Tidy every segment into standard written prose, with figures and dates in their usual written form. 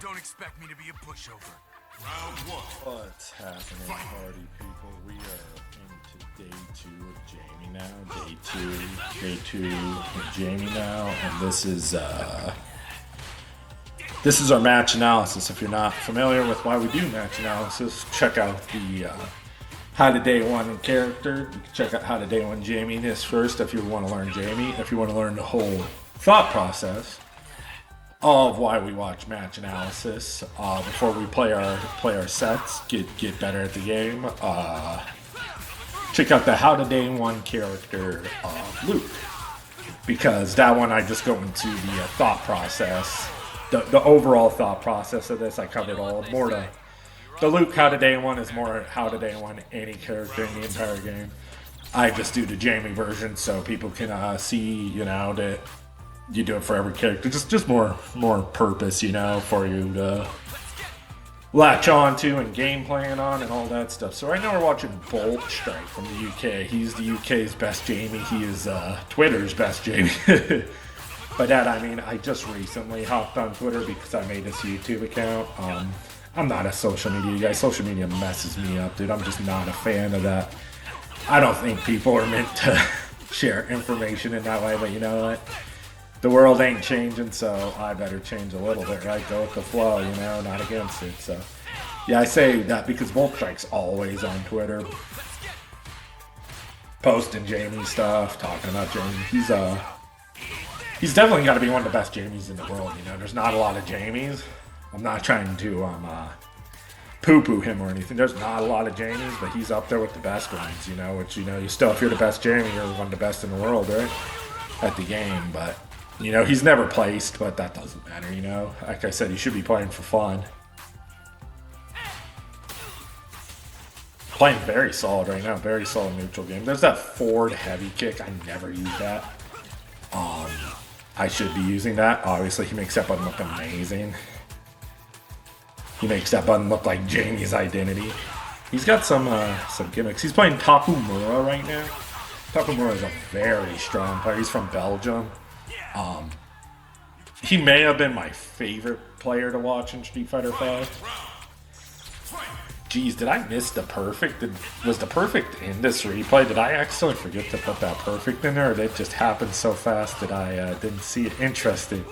Don't expect me to be a pushover. What's happening, party people? We are into day 2 of Jamie now. Day two of Jamie now, and this is our match analysis. If you're not familiar with why we do match analysis, check out the how to day 1 character. You can check out how to day 1 Jamie this first if you want to learn Jamie. If you want to learn the whole thought process of why we watch match analysis before we play our sets, get better at the game. Check out the how to day 1 character Luke, because that one I just go into the thought process, the overall thought process of this. I covered all more the Luke how to day 1 is more how to day 1 any character in the entire game. I just do the Jamie version so people can see, that you do it for every character. Just more purpose, for you to latch on to and game plan on and all that stuff. So right now we're watching Bolt Strike from the UK. He's the UK's best Jamie. He is Twitter's best Jamie. By that I mean I just recently hopped on Twitter because I made this YouTube account. I'm not a social media guy. Social media messes me up, dude. I'm just not a fan of that. I don't think people are meant to share information in that way, but you know what? The world ain't changing, so I better change a little bit, right? Go with the flow, not against it. So, yeah, I say that because Voltstrike's always on Twitter, posting Jamie stuff, talking about Jamie. He's definitely got to be one of the best Jamies in the world. There's not a lot of Jamies. I'm not trying to poo-poo him or anything. There's not a lot of Jamies, but he's up there with the best ones. Which you still, if you're the best Jamie, you're one of the best in the world, right? At the game, but. He's never placed, but that doesn't matter, Like I said, he should be playing for fun. Playing very solid right now, very solid neutral game. There's that forward heavy kick. I never use that. I should be using that. Obviously, he makes that button look amazing. He makes that button look like Jamie's identity. He's got some gimmicks. He's playing Takumura right now. Takumura is a very strong player. He's from Belgium. He may have been my favorite player to watch in Street Fighter 5. Jeez, did I miss the perfect? Was the perfect in this replay? Did I accidentally forget to put that perfect in there, or did it just happen so fast that I didn't see it? Interesting.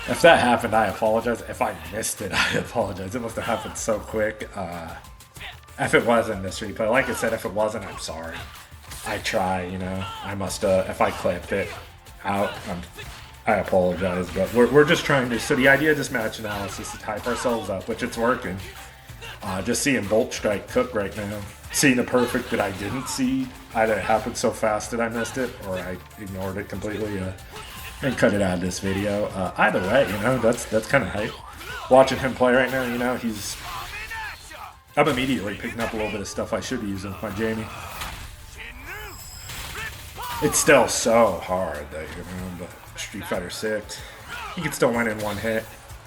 If that happened, I apologize. If I missed it, I apologize. It must have happened so quick. If it was in this replay, like I said, if it wasn't, I'm sorry. I try, I must have, if I clipped it out, I apologize, but we're just trying to. So the idea of this match analysis is to hype ourselves up, which it's working. Just seeing Bolt Strike cook right now, seeing the perfect that I didn't see. Either it happened so fast that I missed it, or I ignored it completely and cut it out of this video. Either way, that's kind of hype. Watching him play right now, I'm immediately picking up a little bit of stuff I should be using with my Jamie. It's still so hard that, but Street Fighter 6, he can still win in one hit.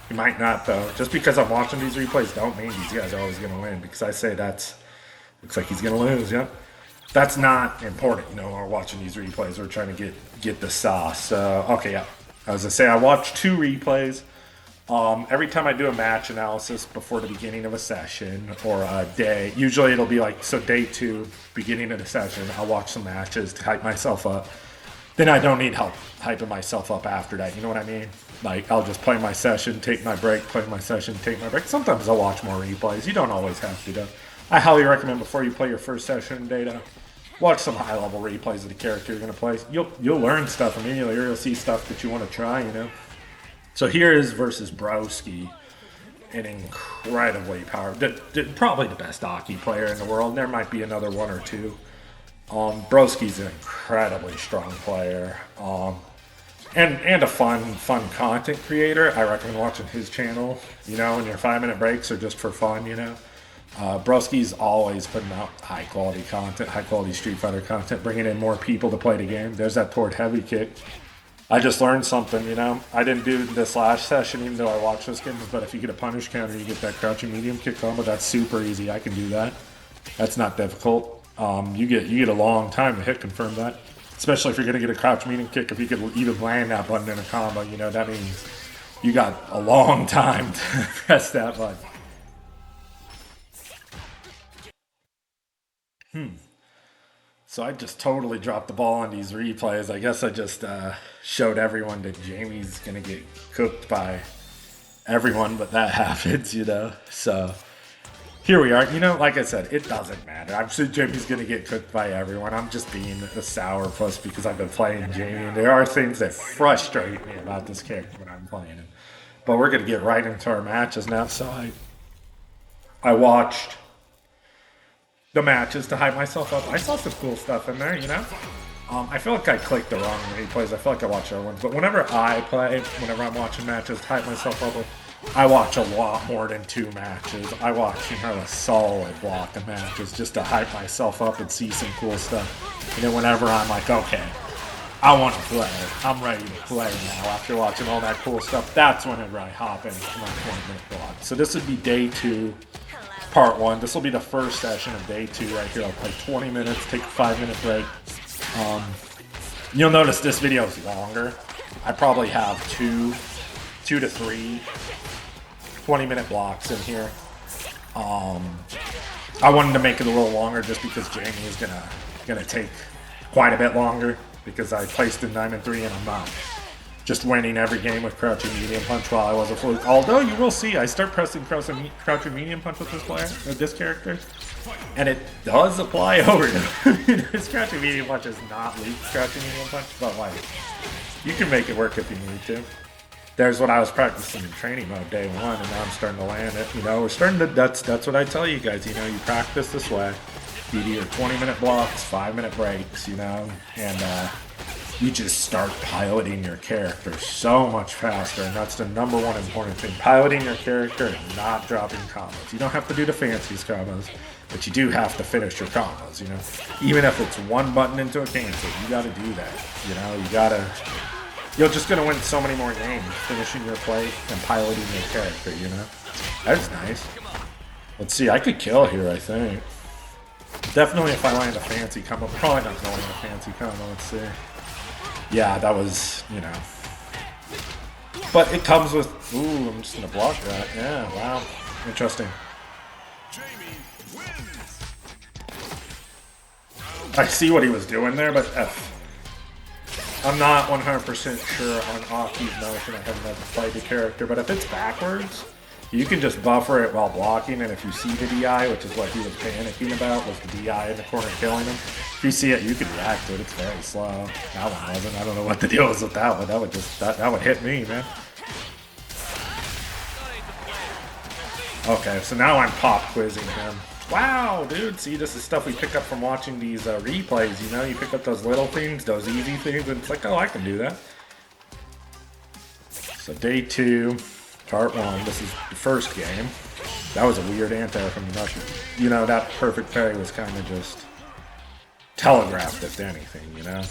He might not, though. Just because I'm watching these replays don't mean these guys are always going to win, because I say looks like he's going to lose, yeah? That's not important, we're watching these replays. We're trying to get the sauce. Okay, yeah. I was going to say, I watched 2 replays. Every time I do a match analysis before the beginning of a session or a day, usually it'll be like, so day 2, beginning of the session, I'll watch some matches to hype myself up. Then I don't need help hyping myself up after that, you know what I mean? Like, I'll just play my session, take my break, play my session, take my break. Sometimes I'll watch more replays. You don't always have to, though. I highly recommend before you play your first session data, watch some high-level replays of the character you're going to play. You'll learn stuff immediately, or you'll see stuff that you want to try, So here is versus Broski, an incredibly powerful, probably the best Aki player in the world. There might be another one or two. Broski's an incredibly strong player, and a fun content creator. I recommend watching his channel, in your 5-minute breaks or just for fun, Broski's always putting out high-quality content, high-quality Street Fighter content, bringing in more people to play the game. There's that forward heavy kick. I just learned something, I didn't do this last session, even though I watched this game, but if you get a punish counter, you get that crouching medium kick combo. That's super easy. I can do that. That's not difficult. You get a long time to hit confirm that, especially if you're going to get a crouch medium kick. If you could even land that button in a combo, that means You got a long time to press that button. So I just totally dropped the ball on these replays. I guess I just showed everyone that Jamie's gonna get cooked by everyone, but that happens, you know. So here we are. You know, like I said, it doesn't matter. I'm sure Jamie's gonna get cooked by everyone. I'm just being a sourpuss because I've been playing Jamie, and there are things that frustrate me about this character when I'm playing him. But we're gonna get right into our matches now. So I watched the matches to hype myself up. I saw some cool stuff in there, you know? I feel like I clicked the wrong replays. I feel like I watched other ones. But whenever I play, whenever I'm watching matches to hype myself up, I watch a lot more than 2 matches. I watch, you know, a solid block of matches just to hype myself up and see some cool stuff. And then whenever I'm like, okay, I want to play, I'm ready to play now after watching all that cool stuff, that's whenever I hop into my 20-minute block. So this would be day 2. Part 1. This will be the first session of day 2 right here. I'll play 20 minutes, take a 5-minute break. You'll notice this video is longer. I probably have 2 to 3 20-minute blocks in here. I wanted to make it a little longer just because Jamie is gonna take quite a bit longer because I placed in Diamond 3 and I'm not just winning every game with crouching medium punch while I was a fluke. Although you will see, I start pressing crouching medium punch with this character, and it does apply over to him. His crouching medium punch is not weak crouching medium punch, but like you can make it work if you need to. There's what I was practicing in training mode day 1, and now I'm starting to land it. You know, we're starting to. That's what I tell you guys. You know, you practice this way. You do your 20-minute blocks, 5-minute breaks. You know, and you just start piloting your character so much faster, and that's the number 1 important thing. Piloting your character and not dropping combos. You don't have to do the fanciest combos, but you do have to finish your combos, you know? Even if it's 1 button into a cancel, you gotta do that, you know? You're just gonna win so many more games finishing your play and piloting your character, you know? That's nice. Let's see, I could kill here, I think. Definitely if I land a fancy combo. Probably not gonna land a fancy combo, let's see. Yeah, that was, you know. But it comes with... Ooh, I'm just going to block that. Yeah, wow. Interesting. I see what he was doing there, but I'm not 100% sure on Aki's motion. I haven't never played the character, but if it's backwards, you can just buffer it while blocking, and if you see the DI, which is what he was panicking about, was the DI in the corner killing him. If you see it, you can react to it. It's very slow. That one wasn't. I don't know what the deal was with that one. That would just that would hit me, man. Okay, so now I'm pop quizzing him. Wow, dude. See, this is stuff we pick up from watching these replays. You know, you pick up those little things, those easy things, and it's like, oh, I can do that. So day 2. Part 1, this is the first game. That was a weird anti from the Russian. You know, that perfect parry was kind of just telegraphed if anything, you know?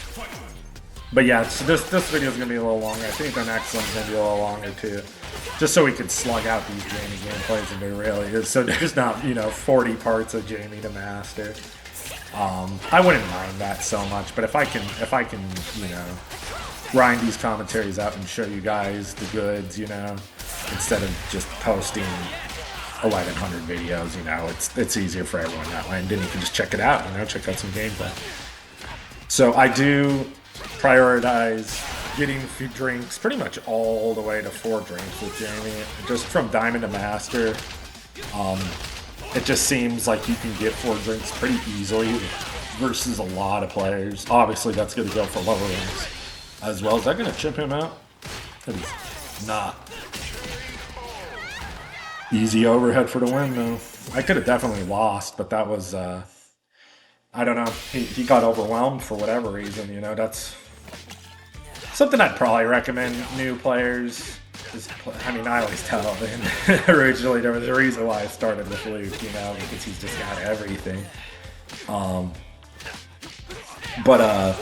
But yeah, so this video is going to be a little longer. I think the next one's going to be a little longer too. Just so we can slug out these Jamie gameplays, and there really is. So there's not, you know, 40 parts of Jamie to master. I wouldn't mind that so much, but if I can, you know, grind these commentaries out and show you guys the goods, you know, instead of just posting 1,100 videos, you know, it's easier for everyone that way, and then you can just check it out, you know, check out some gameplay. So I do prioritize getting a few drinks, pretty much all the way to 4 drinks with Jamie, just from Diamond to Master. It just seems like you can get 4 drinks pretty easily versus a lot of players. Obviously, that's going to go for lower ranks as well. Is that going to chip him out? That is not. Easy overhead for the win, though. I could have definitely lost, but that was, I don't know. He got overwhelmed for whatever reason, you know. That's something I'd probably recommend new players. I mean, I always tell them. Originally, there was a reason why I started with Luke, you know, because he's just got everything. But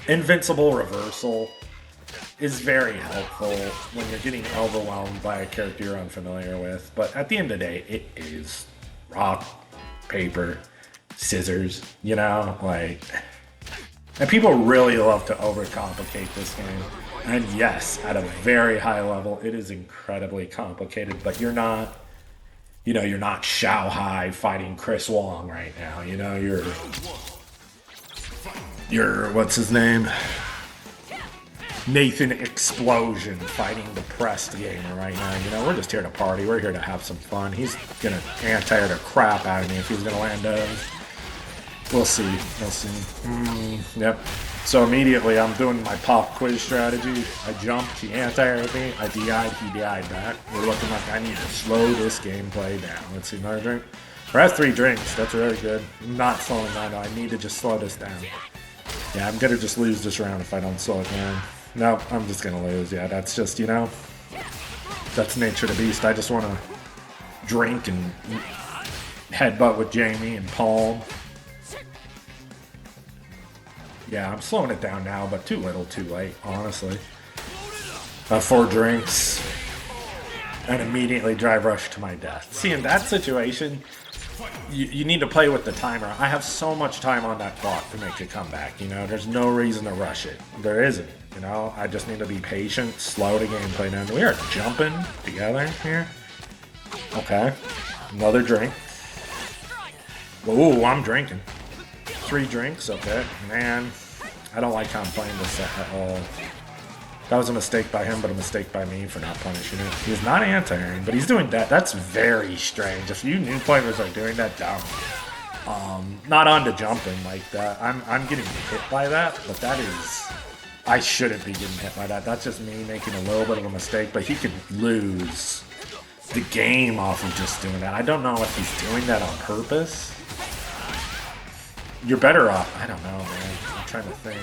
Invincible Reversal is very helpful when you're getting overwhelmed by a character you're unfamiliar with. But at the end of the day, it is rock, paper, scissors, you know, like... And people really love to overcomplicate this game. And yes, at a very high level, it is incredibly complicated, but you're not, you know, you're not Shao Hai fighting Chris Wong right now. You know, you're what's his name? Nathan Explosion fighting the pressed gamer right now. You know, we're just here to party. We're here to have some fun. He's gonna anti-air the crap out of me if he's gonna land those. We'll see. We'll see. Yep. So immediately I'm doing my pop quiz strategy. I jumped, he anti-aired me, I DI'd, he DI'd back. We're looking like I need to slow this gameplay down. Let's see, another drink. We're at 3 drinks, that's really good. I'm not slowing down, I need to just slow this down. Yeah, I'm gonna just lose this round if I don't slow it down. No, I'm just gonna lose, yeah, that's just, you know, that's nature of the beast. I just wanna drink and headbutt with Jamie and palm. Yeah, I'm slowing it down now, but too little, too late, honestly. 4 drinks, and immediately drive rush to my death. See, in that situation, you need to play with the timer. I have so much time on that clock to make a comeback, you know? There's no reason to rush it. There isn't, you know? I just need to be patient, slow the gameplay down. We are jumping together here. Okay, another drink. Ooh, I'm drinking. 3 drinks, okay. Man, I don't like how I'm playing this at all. That was a mistake by him, but a mistake by me for not punishing it. He's not anti-airing, but he's doing that. That's very strange. If you new players are doing that, dumb. Not on to jumping like that. I'm getting hit by that, but that is... I shouldn't be getting hit by that. That's just me making a little bit of a mistake, but he could lose the game off of just doing that. I don't know if he's doing that on purpose. You're better off. I don't know, man. I'm trying to think.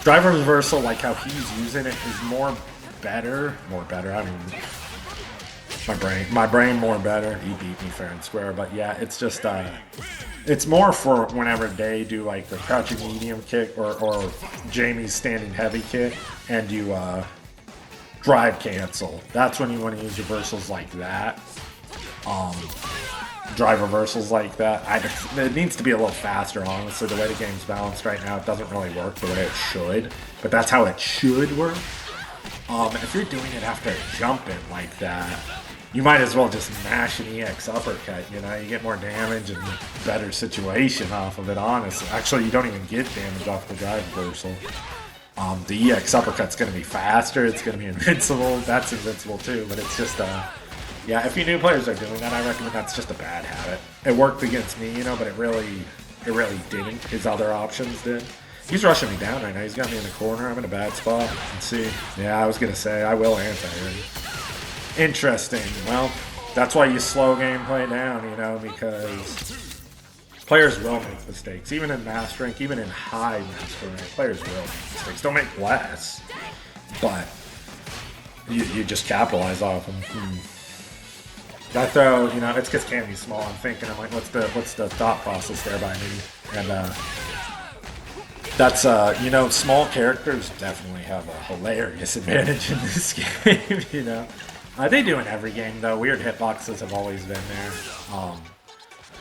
Driver reversal, like how he's using it, is more better. I mean, my brain more better. He beat me fair and square, but yeah, it's just it's more for whenever they do like the crouching medium kick or Jamie's standing heavy kick, and you drive cancel. That's when you want to use reversals like that. Drive reversals like that. It needs to be a little faster, honestly. The way the game's balanced right now, it doesn't really work the way it should. But that's how it should work. If you're doing it after jumping like that, you might as well just mash an EX uppercut, you know? You get more damage and better situation off of it, honestly. Actually, you don't even get damage off the drive reversal. The EX uppercut's going to be faster. It's going to be invincible. That's invincible too, but it's just... yeah, if you new players are doing that, I recommend that's just a bad habit. It worked against me, you know, but it really didn't. His other options did. He's rushing me down right now. He's got me in the corner. I'm in a bad spot. Let's see. Yeah, I was going to say, I will anti-him. Interesting. Well, that's why you slow gameplay down, you know, because players will make mistakes. Even in Master Rank, even in high Master Rank, players will make mistakes. Don't make less, but you just capitalize off them. I throw, you know, it's because Cammy's small. I'm thinking, I'm like, what's the thought process there by me? And that's, you know, small characters definitely have a hilarious advantage in this game, you know. They do in every game, though. Weird hitboxes have always been there.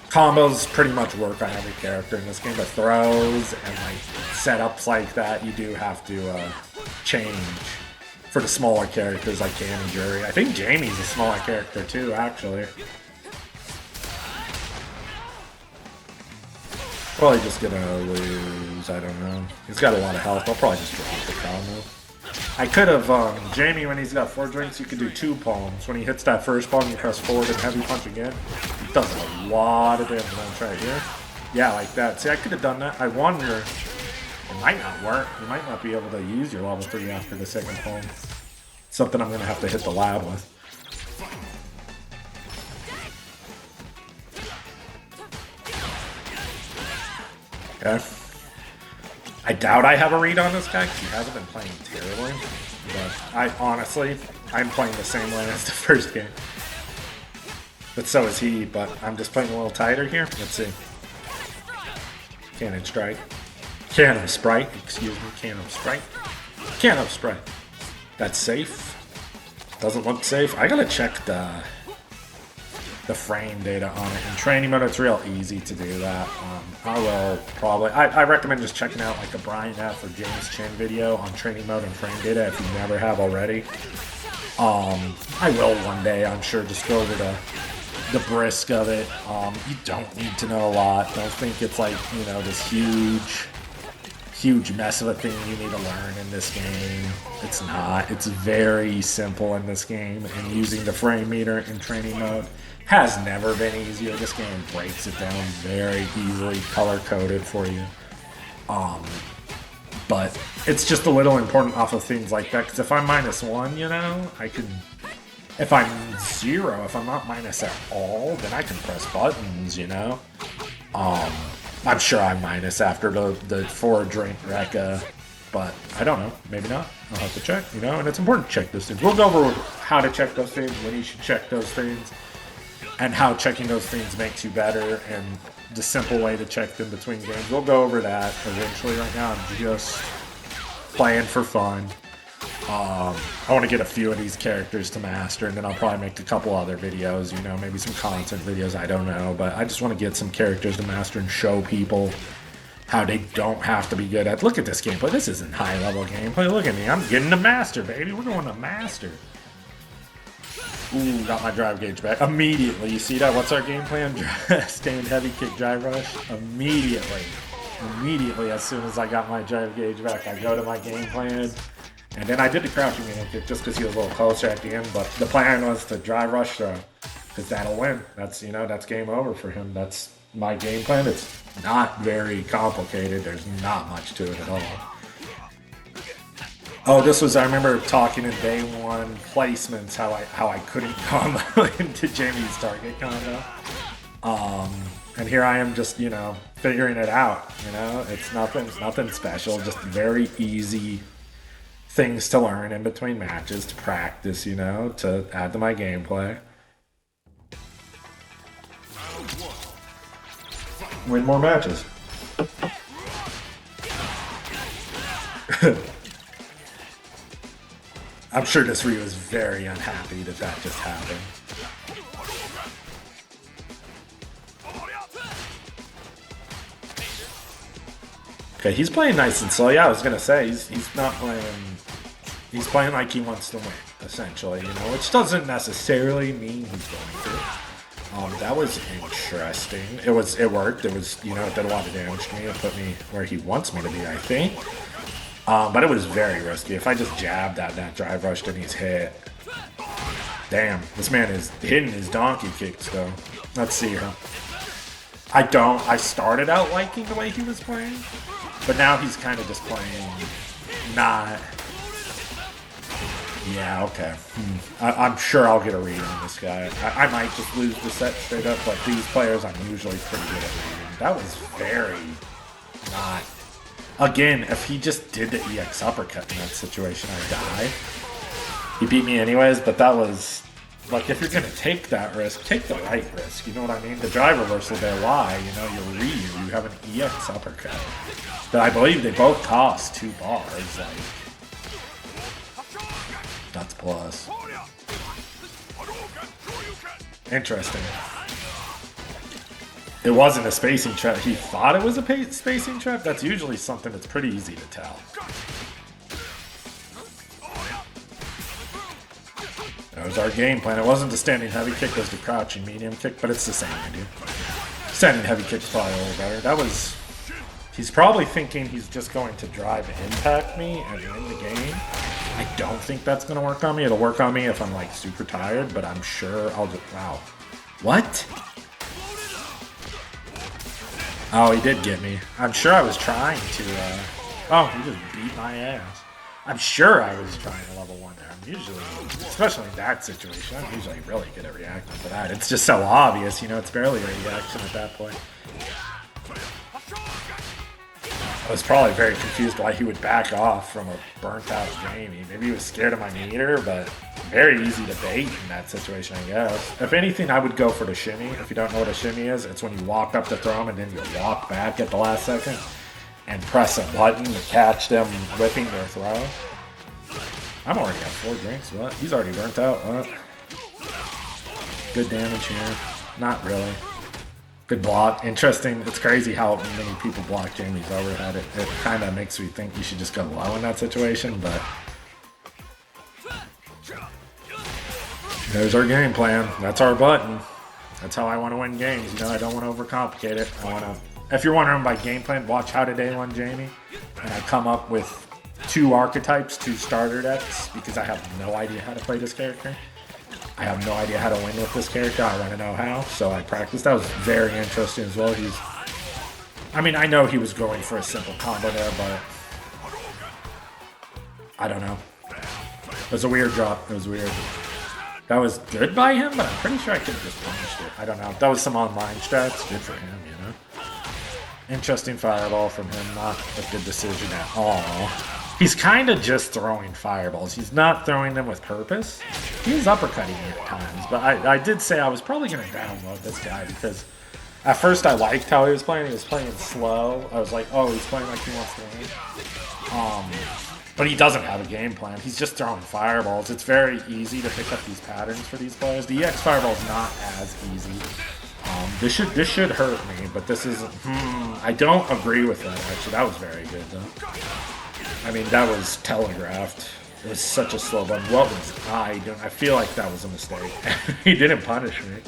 Combos pretty much work on every character in this game, but throws and, like, setups like that, you do have to change. For the smaller characters like Cammy, Jury. I think Jamie's a smaller character too, actually. Probably just gonna lose, I don't know. He's got a lot of health, I'll probably just drop the combo. I could have, Jamie, when he's got 4 drinks, you could do 2 palms. When he hits that first palm, you press forward and heavy punch again. He does a lot of damage. I'm try it here. Yeah, like that. See, I could have done that. I wonder... It might not work. You might not be able to use your level 3 after the second palm. Something I'm going to have to hit the lab with. Okay. I doubt I have a read on this guy because he hasn't been playing terribly. But I'm playing the same way as the first game. But so is he, but I'm just playing a little tighter here. Let's see. Cannon strike. Cannon Sprite, excuse me, Cannon Sprite. Cannon Sprite. That's safe. Doesn't look safe. I gotta check the the frame data on it. In training mode, it's real easy to do that. I will probably, I recommend just checking out like a Brian F or James Chin video on training mode and frame data if you never have already. I will one day, I'm sure, just go over the brisk of it. You don't need to know a lot. Don't think it's like, you know, this huge mess of a thing you need to learn in this game. It's not. It's very simple in this game, and using the frame meter in training mode has never been easier. This game breaks it down very easily, color-coded for you. But it's just a little important off of things like that, because if I'm -1, you know, I can... If I'm 0, if I'm not minus at all, then I can press buttons, you know? I'm sure I'm minus after the 4-drink Rekka, but I don't know. Maybe not. I'll have to check, you know? And it's important to check those things. We'll go over how to check those things, when you should check those things, and how checking those things makes you better, and the simple way to check them between games. We'll go over that eventually. Right now, I'm just playing for fun. I want to get a few of these characters to master, and then I'll probably make a couple other videos, you know, maybe some content videos, I don't know, but I just want to get some characters to master and show people how they don't have to be good at. Look at this gameplay. This isn't high-level gameplay. Look at me. I'm getting to master, baby. We're going to master. Ooh, got my drive gauge back. Immediately. You see that? What's our game plan? Stand heavy kick drive rush. Immediately, as soon as I got my drive gauge back, I go to my game plan. And then I did the crouching medium kick just because he was a little closer at the end. But the plan was to drive rush throw, because that'll win. That's, you know, that's game over for him. That's my game plan. It's not very complicated. There's not much to it at all. Oh, this was, I remember talking in day one placements, how I couldn't combo into Jamie's target combo. And here I am just, you know, figuring it out, you know? It's nothing special, just very easy things to learn in between matches, to practice, you know, to add to my gameplay. Win more matches. I'm sure this Ryu is very unhappy that that just happened. Okay, he's playing nice and slow. Yeah, I was gonna say he's not playing. He's playing like he wants to win, essentially. You know, which doesn't necessarily mean he's going to. That was interesting. It worked. It was, you know, it did a lot of damage to me. It put me where he wants me to be, I think. But it was very risky. If I just jabbed at that drive rush and he's hit. Damn, this man is hitting his donkey kicks though. Let's see her. I started out liking the way he was playing, but now he's kind of just playing not. Yeah, okay. I'm sure I'll get a read on this guy. I might just lose the set straight up, but these players I'm usually pretty good at reading. That was very not. Again, if he just did the EX uppercut in that situation, I'd die. He beat me anyways, but that was... Like, if you're going to take that risk, take the right risk. You know what I mean? The drive reversal there, why? You know, you're Ryu. You have an EX uppercut. But I believe they both cost 2 bars. Like, that's plus. Interesting. It wasn't a spacing trap. He thought it was a spacing trap? That's usually something that's pretty easy to tell. That was our game plan. It wasn't the standing heavy kick, it was the crouching medium kick, but it's the same idea. Standing heavy kick's probably a little better. That was... He's probably thinking he's just going to drive impact me and win the game. I don't think that's going to work on me. It'll work on me if I'm like super tired, but I'm sure I'll just... Wow. What? Oh, he did get me. I'm sure I was trying to... Oh, he just beat my ass. I'm sure I was trying to level 1 there. I'm usually, especially in that situation, I'm usually really good at reacting to that. It's just so obvious, you know, it's barely a reaction at that point. I was probably very confused why he would back off from a burnt out Jamie. Maybe he was scared of my meter, but very easy to bait in that situation, I guess. If anything, I would go for the shimmy. If you don't know what a shimmy is, it's when you walk up to throw him and then you walk back at the last second and press a button to catch them whipping their throw. I'm already at 4 drinks. What? He's already burnt out. What? Good damage here. Not really. Good block. Interesting. It's crazy how many people block Jamie's overhead. It kind of makes me think you should just go low in that situation, but there's our game plan. That's our button. That's how I want to win games. You know, I don't want to overcomplicate it. I want to. If you're wondering by game plan, watch How to Day One Jamie, and I come up with 2 archetypes, 2 starter decks, because I have no idea how to play this character. I have no idea how to win with this character. I want to know how, so I practiced. That was very interesting as well. I mean, I know he was going for a simple combo there, but I don't know. It was a weird drop. It was weird. That was good by him, but I'm pretty sure I could have just punished it. I don't know. That was some online strats. Good for him, you know. Interesting fireball from him. Not a good decision at all. He's kind of just throwing fireballs. He's not throwing them with purpose. He's uppercutting me at times, but I did say I was probably going to download this guy because at first I liked how he was playing. He was playing slow. I was like, oh, he's playing like he wants to win. But he doesn't have a game plan. He's just throwing fireballs. It's very easy to pick up these patterns for these players. The EX fireball is not as easy. This should hurt me, but this is I don't agree with that actually. That was very good though. I mean, that was telegraphed. It was such a slow button. What was I doing? I feel like that was a mistake. He didn't punish me.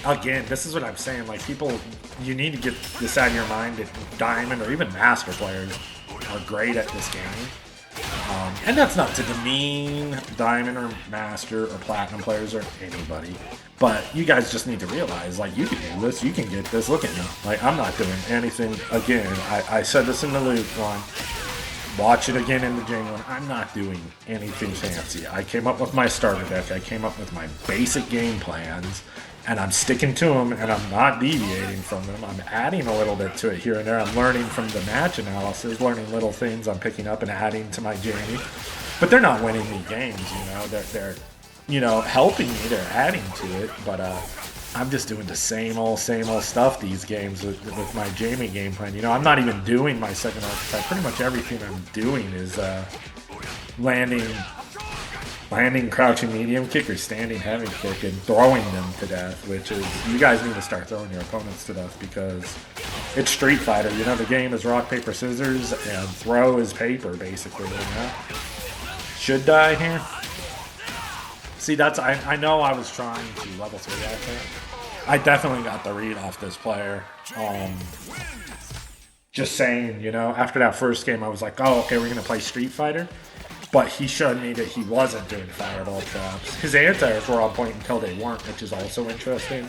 Again, this is what I'm saying. Like, people, you need to get this out of your mind that Diamond or even Master players are great at this game. And that's not to demean Diamond or Master or Platinum players or anybody. But you guys just need to realize, like, you can do this, you can get this. Look at me. Like, I'm not doing anything. Again, I said this in the loop one. Watch it again in the Jamie one. I'm not doing anything fancy. I came up with my starter deck. I came up with my basic game plans. And I'm sticking to them, and I'm not deviating from them. I'm adding a little bit to it here and there. I'm learning from the match analysis, learning little things I'm picking up and adding to my Jamie. But they're not winning me games, you know. They're you know, helping me. They're adding to it. But I'm just doing the same old stuff these games with my Jamie game plan. You know, I'm not even doing my second archetype. Pretty much everything I'm doing is landing crouching medium kick or standing heavy kick and throwing them to death, which is, you guys need to start throwing your opponents to death because it's Street Fighter. You know, the game is rock, paper, scissors, and throw is paper, basically. You know? Should die here. See, that's, I know I was trying to level 3 out there. I definitely got the read off this player. Just saying, you know, after that first game, I was like, oh, okay, we're going to play Street Fighter. But he showed me that he wasn't doing fireball traps. His anti-airs were on point until they weren't, which is also interesting.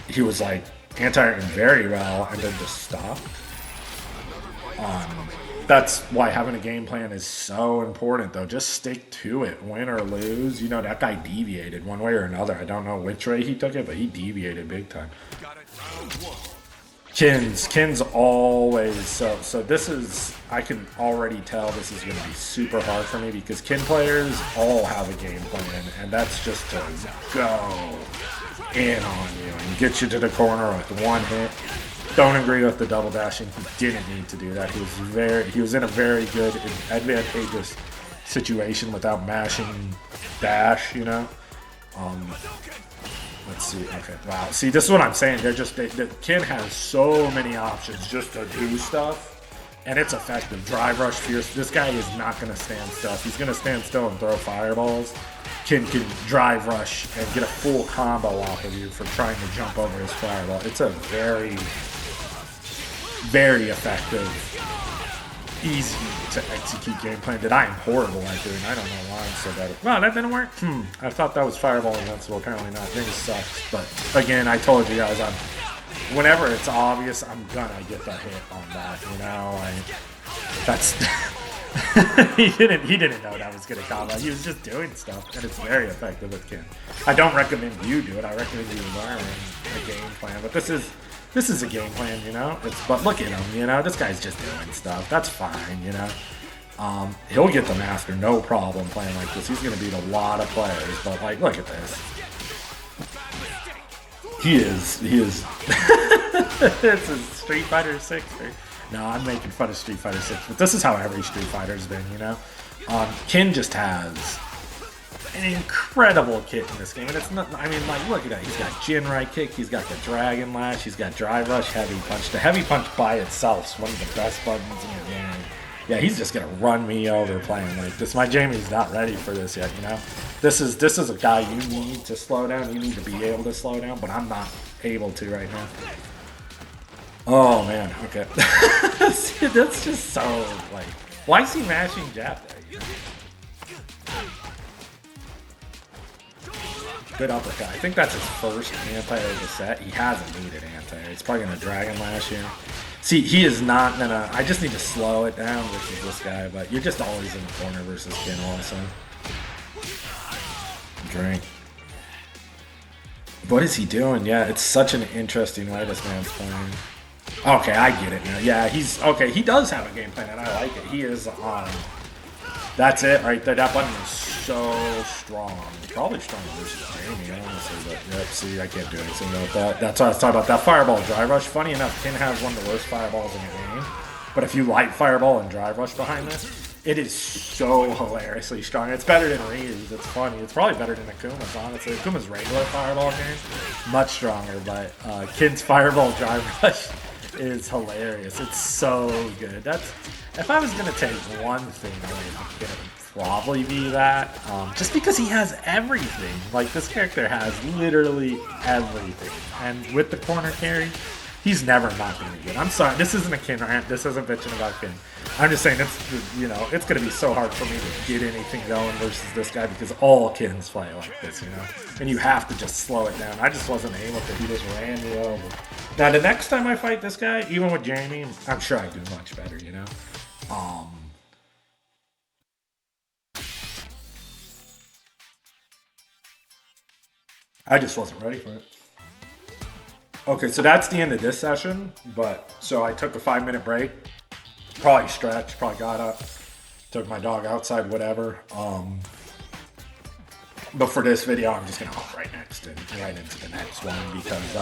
He was like anti-airing very well and then just stopped. That's why having a game plan is so important, though. Just stick to it, win or lose. You know, that guy deviated one way or another. I don't know which way he took it, but he deviated big time. Kin's always so this is, I can already tell this is going to be super hard for me because Kin players all have a game plan, and that's just to go in on you and get you to the corner with one hit. Don't agree with the double dashing. He didn't need to do that. He was in a very good, advantageous situation without mashing dash, you know. Let's see. Okay. Wow. See, this is what I'm saying. The Kin has so many options just to do stuff, and it's effective. Drive rush, fierce. This guy is not going to stand still. He's going to stand still and throw fireballs. Kin can drive rush and get a full combo off of you for trying to jump over his fireball. It's a very, very effective, easy to execute game plan that I am horrible at doing. I don't know why I'm so bad at it. Wow, that didn't work? I thought that was fireball invincible. Apparently not. Things sucks. But again, I told you guys, whenever it's obvious, I'm gonna get the hit on that, you know. That's he didn't know that was gonna combo. He was just doing stuff, and it's very effective with Kin. I don't recommend you do it. I recommend you learn a game plan. But this is a game plan, you know. But look at him, you know. This guy's just doing stuff. That's fine, you know. He'll get the master, no problem playing like this. He's gonna beat a lot of players. But like, look at this. He is. This is Street Fighter 6. No, I'm making fun of Street Fighter 6, but this is how every Street Fighter's been, you know. Kin just has an incredible kit in this game, and it's not. I mean, like, look at that. He's got Jinrai kick. He's got the Dragon Lash. He's got Drive Rush, Heavy Punch. The Heavy Punch by itself is one of the best buttons in the game. Yeah, he's just gonna run me over playing like this. My Jamie's not ready for this yet. You know, this is a guy you need to slow down. You need to be able to slow down, but I'm not able to right now. Oh man, okay. That's just so like. Why is he mashing jab there? Good uppercut. I think that's his first anti-air of the set. He hasn't needed anti-air. He's probably gonna Dragon Lash here. See, he is not gonna. I just need to slow it down versus this guy, but you're just always in the corner versus Kin also. Drink. What is he doing? Yeah, it's such an interesting way this man's playing. Okay, I get it now. Yeah, he's okay. He does have a game plan, and I like it. He is on. That's it right there. That button is so strong. Probably stronger versus Jamie, honestly. But yep, see, I can't do anything about that. That's what I was talking about. That Fireball Drive Rush. Funny enough, Kin has one of the worst fireballs in the game. But if you light Fireball and Drive Rush behind this, it is so hilariously strong. It's better than Ryu's. It's funny. It's probably better than Akuma's, honestly. Akuma's regular Fireball game, much stronger. But Kin's Fireball Drive Rush is hilarious. It's so good. That's if I was gonna take one thing away from Kin, it would probably be that. Just because he has everything. Like this character has literally everything, and with the corner carry, he's never not gonna be good. I'm sorry, this isn't a Kin rant. This isn't bitching about Kin. I'm just saying it's it's gonna be so hard for me to get anything going versus this guy because all Kins play like this, and you have to just slow it down. I just wasn't able to. He just ran me over. Now the next time I fight this guy, even with Jamie, I'm sure I do much better, I just wasn't ready for it. Okay, so that's the end of this session, so I took a 5-minute break. Probably stretched, probably got up, took my dog outside, whatever. But for this video, I'm just gonna hop right into the next one because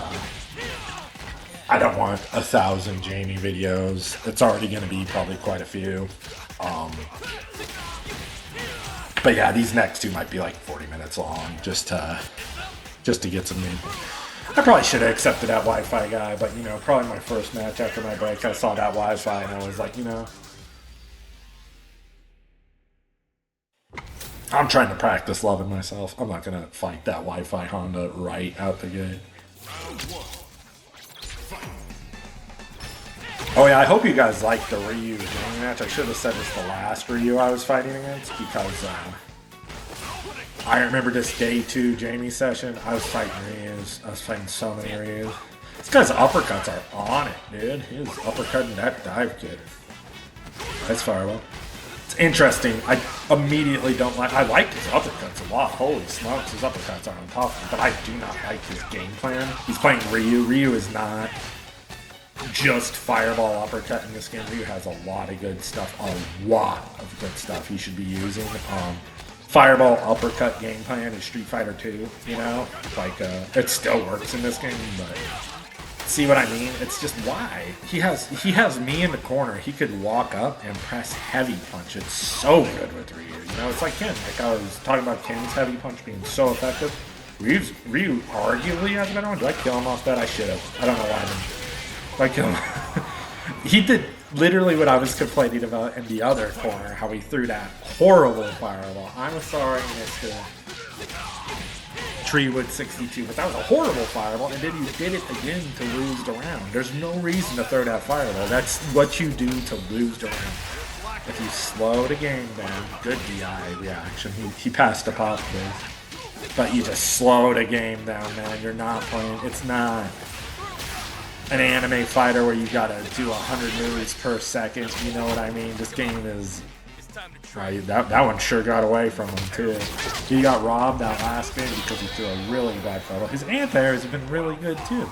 I don't want 1,000 Jamie videos. It's already gonna be probably quite a few. But yeah, these next two might be like 40 minutes long, just to get some new. I probably should have accepted that Wi-Fi guy, but probably my first match after my break, I saw that Wi-Fi and I was like, I'm trying to practice loving myself. I'm not gonna fight that Wi-Fi Honda right out the gate. Oh yeah, I hope you guys liked the Ryu Jamie match. I should have said this the last Ryu I was fighting against because I remember this day 2 Jamie session. I was fighting Ryus. I was fighting so many Ryus. This guy's uppercuts are on it, dude. He was uppercutting that dive kick. That's fireball. It's interesting. I immediately don't like. I like his uppercuts a lot. Holy smokes, his uppercuts are on top of him. But I do not like his game plan. He's playing Ryu. Ryu is not just fireball uppercut in this game. Ryu has a lot of good stuff. A lot of good stuff he should be using. Fireball uppercut game plan in Street Fighter 2, like it still works in this game, but see what I mean? It's just why he has me in the corner. He could walk up and press heavy punch. It's so good with Ryu. It's like Kin. Like I was talking about Kin's heavy punch being so effective. Ryu arguably has a better one. Do I kill him off that? I should have. I don't know why I didn't. I kill him. He did literally what I was complaining about in the other corner, how he threw that horrible fireball. I'm sorry, Mr. Treewood 62, but that was a horrible fireball, and then you did it again to lose the round. There's no reason to throw that fireball. That's what you do to lose the round. If you slow the game down, good DI reaction. He passed the pop quiz. But you just slow the game down, man. You're not playing. It's not an anime fighter where you gotta do 100 moves per second. You know what I mean? This game is. Right, that one sure got away from him too. He got robbed that last game because he threw a really bad fireball. His anti-airs have been really good too.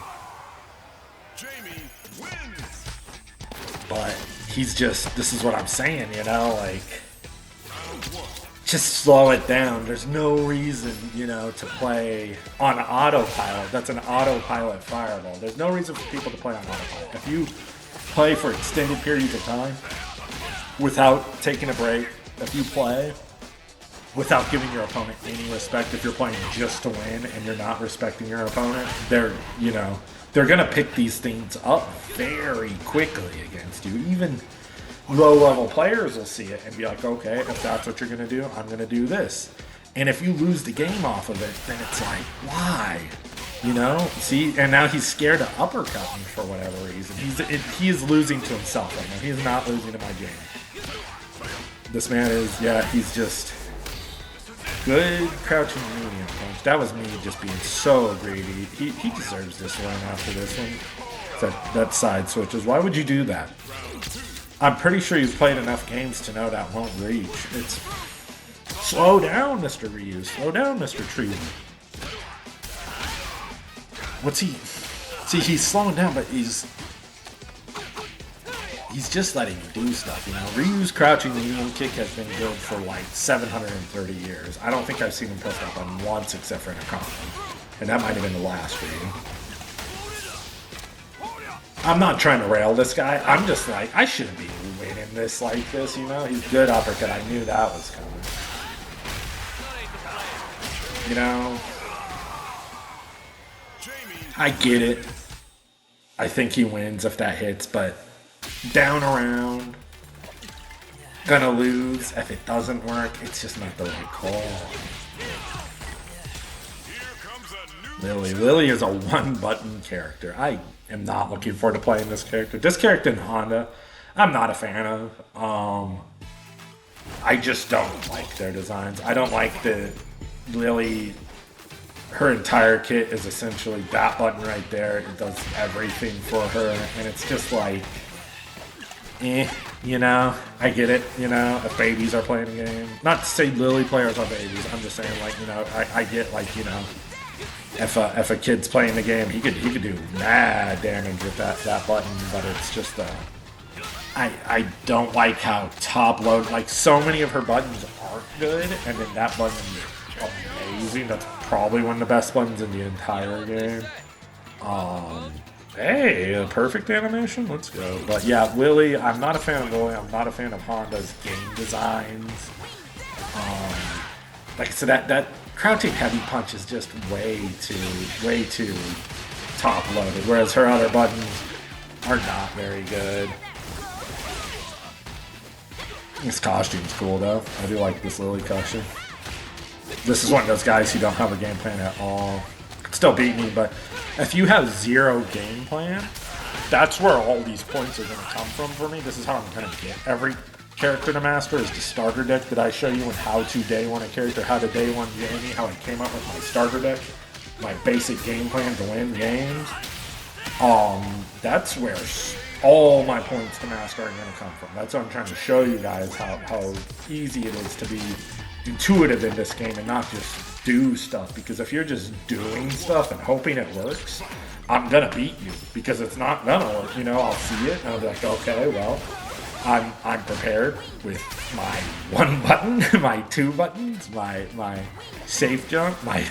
Jamie wins. But he's just. This is what I'm saying, like. Just slow it down. There's no reason, to play on autopilot. That's an autopilot fireball. There's no reason for people to play on autopilot. If you play for extended periods of time without taking a break, if you play without giving your opponent any respect. If you're playing just to win and you're not respecting your opponent, they're, you know, they're gonna pick these things up very quickly against you. Even low-level players will see it and be like, okay, if that's what you're gonna do, I'm gonna do this. And if you lose the game off of it, then it's like, why? You know? See, and now he's scared to uppercut me for whatever reason. He is losing to himself right now. He is not losing to my game. This man is, yeah, he's just good crouching medium punch. That was me just being so greedy. He deserves this one after this one. That side switches. Why would you do that? I'm pretty sure he's played enough games to know that won't reach. It's slow down, Mr. Ryu. Slow down, Mr. Tree. What's he? See, he's slowing down, but he's just letting you do stuff, you know. Ryu's crouching medium kick has been good for like 730 years. I don't think I've seen him press that button once except for in a combo. And that might have been the last Ryu. I'm not trying to rail this guy. I'm just like, I shouldn't be winning this like this, you know. He's good uppercut. I knew that was coming. You know, I get it. I think he wins if that hits, but down around, gonna lose if it doesn't work. It's just not the right call. Lily is a one-button character. I am not looking forward to playing this character. This character in Honda, I'm not a fan of. I just don't like their designs. I don't like the Lily. Her entire kit is essentially that button right there. It does everything for her, and it's just like, you know, I get it, you know, if babies are playing a game. Not to say Lily players are babies, I'm just saying, like, you know, I get, like, you know, if a kid's playing the game, he could do mad damage with that button, but it's just, I don't like how top load, like, so many of her buttons aren't good, and then that button is amazing. That's probably one of the best buttons in the entire game. Hey, a perfect animation. Let's go. But yeah, Lily, I'm not a fan of Lily. I'm not a fan of Honda's game designs. Like I said, that crouching heavy punch is just way too top loaded. Whereas her other buttons are not very good. This costume's cool though. I do like this Lily costume. This is one of those guys who don't have a game plan at all. Could still beat me, but if you have zero game plan, that's where all these points are going to come from for me. This is how I'm going to get every character to master, is the starter deck that I show you, and how to day one a character, how to day one Jamie, how I came up with my starter deck, my basic game plan to win games. That's where all my points to master are going to come from. That's what I'm trying to show you guys, how easy it is to be intuitive in this game and not just do stuff. Because if you're just doing stuff and hoping it works, I'm gonna beat you, because it's not gonna work. You know, I'll see it and I'll be like, okay, well, I'm prepared with my one button, my two buttons, my safe jump, my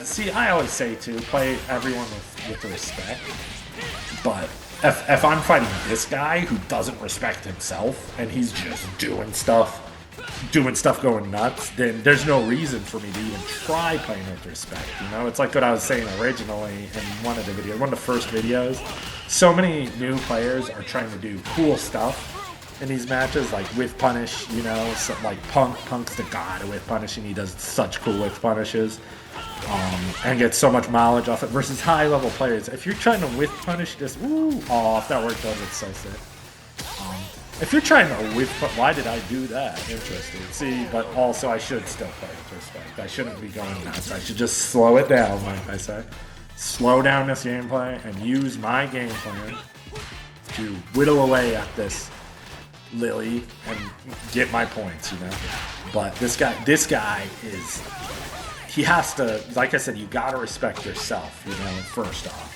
see, I always say too, play everyone with respect. But if I'm fighting this guy who doesn't respect himself and he's just doing stuff going nuts, then there's no reason for me to even try playing with respect. You know, it's like what I was saying originally in one of the first videos. So many new players are trying to do cool stuff in these matches, like with punish, you know, so like Punk's the god with punishing. He does such cool with punishes. And gets so much mileage off it versus high level players. If you're trying to whiff punish this, if that worked out, it's so sick. If you're trying to whiff, why did I do that? Interesting. See, but also I should still play with respect. I shouldn't be going nuts. I should just slow it down, like I say. Slow down this gameplay and use my game plan to whittle away at this Lily and get my points, you know. But this guy is. He has to, like I said, you gotta respect yourself, you know, first off.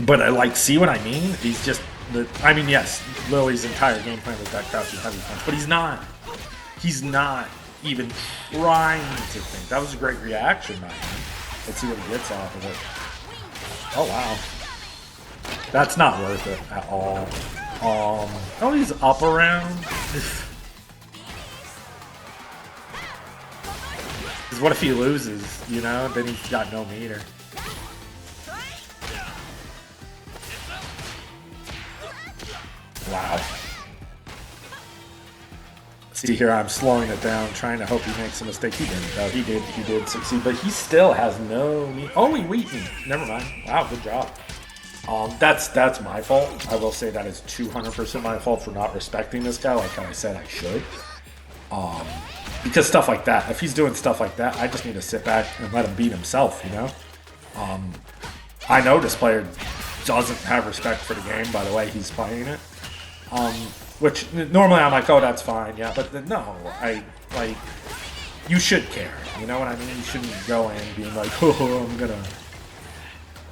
But I like, see what I mean? He's just, yes, Lily's entire game plan was that crouching heavy punch, but he's not even trying to think. That was a great reaction by him. Let's see what he gets off of it. Oh, wow. That's not worth it at all. Oh, he's up around. Because what if he loses, you know? Then he's got no meter. Wow. See here, I'm slowing it down, trying to hope he makes a mistake. He didn't, though. He did succeed, but he still has no meter. Oh, he weakened. Never mind. Wow, good job. That's my fault. I will say that is 200% my fault for not respecting this guy like I said I should. Because stuff like that, if he's doing stuff like that, I just need to sit back and let him beat himself, you know? I know this player doesn't have respect for the game by the way he's playing it. Which normally I'm like, oh, that's fine, yeah, but no, you should care, you know what I mean? You shouldn't go in being like, oh, I'm gonna